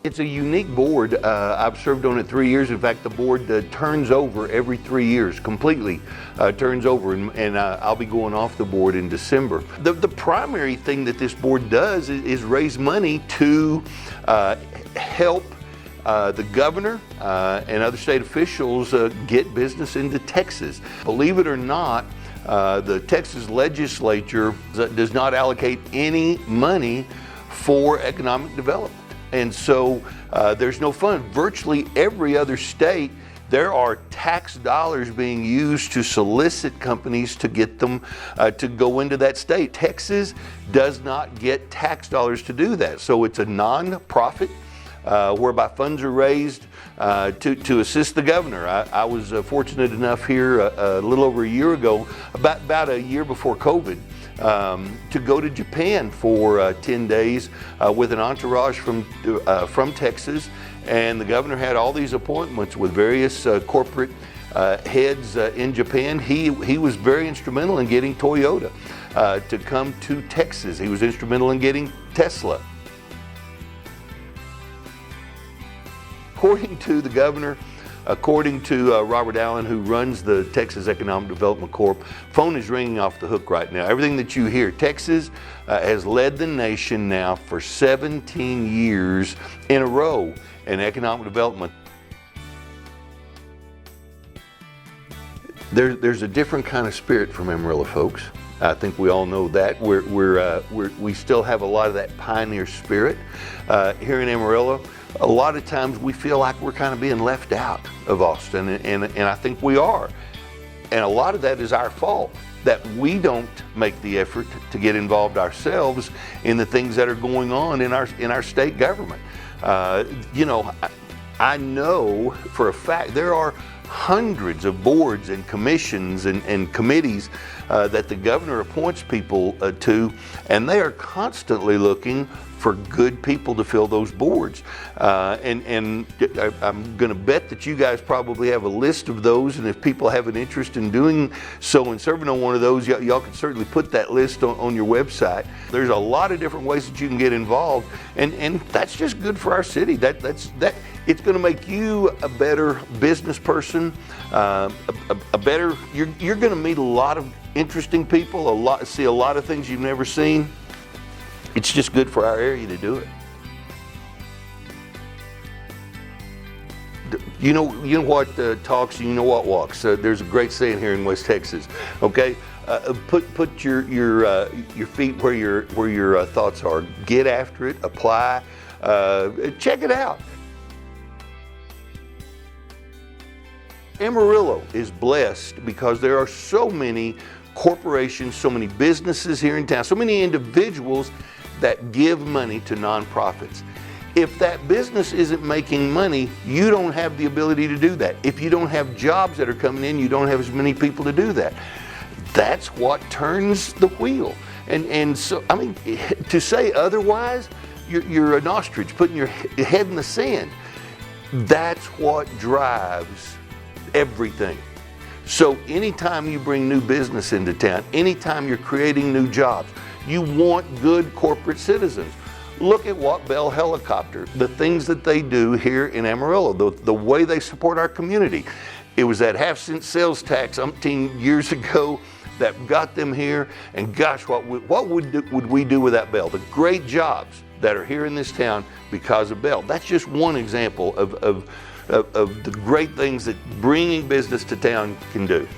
It's a unique board. I've served on it 3 years. In fact, the board turns over every 3 years, completely turns over, and I'll be going off the board in December. The primary thing that this board does is raise money to help the governor and other state officials get business into Texas. Believe it or not, the Texas legislature does not allocate any money for economic development. And so there's no fund. Virtually every other state, there are tax dollars being used to solicit companies to get them to go into that state. Texas does not get tax dollars to do that. So it's a non-profit whereby funds are raised to assist the governor. I was fortunate enough here a little over a year ago, about a year before COVID, to go to Japan for 10 days with an entourage from Texas, and the governor had all these appointments with various corporate heads in Japan. He was very instrumental in getting Toyota to come to Texas. He was instrumental in getting Tesla. According to the governor, according to Robert Allen, who runs the Texas Economic Development Corp, phone is ringing off the hook right now. Everything that you hear, Texas has led the nation now for 17 years in a row in economic development. There's a different kind of spirit from Amarillo, folks. I think we all know that. We still have a lot of that pioneer spirit here in Amarillo. A lot of times we feel like we're kind of being left out of Austin, and I think we are. And a lot of that is our fault, that we don't make the effort to get involved ourselves in the things that are going on in our state government. I know for a fact there are hundreds of boards and commissions and committees that the governor appoints people to, and they are constantly looking for good people to fill those boards. And I'm going to bet that you guys probably have a list of those, and if people have an interest in doing so and serving on one of those, y'all can certainly put that list on your website. There's a lot of different ways that you can get involved, and that's just good for our city. It's going to make you a better business person, you're going to meet a lot of interesting people, see a lot of things you've never seen. It's just good for our area to do it. You know what talks, you know what walks. There's a great saying here in West Texas. Okay, put your feet where your thoughts are. Get after it. Apply. Check it out. Amarillo is blessed because there are so many corporations, so many businesses here in town, so many individuals that give money to nonprofits. If that business isn't making money, you don't have the ability to do that. If you don't have jobs that are coming in, you don't have as many people to do that. That's what turns the wheel. And so, I mean, to say otherwise, you're an ostrich putting your head in the sand. That's what drives everything. So anytime you bring new business into town, anytime you're creating new jobs, you want good corporate citizens. Look at what Bell Helicopter, the things that they do here in Amarillo, the way they support our community. It was that half-cent sales tax umpteen years ago that got them here, and gosh, what would we do without Bell? The great jobs that are here in this town because of Bell. That's just one example of the great things that bringing business to town can do.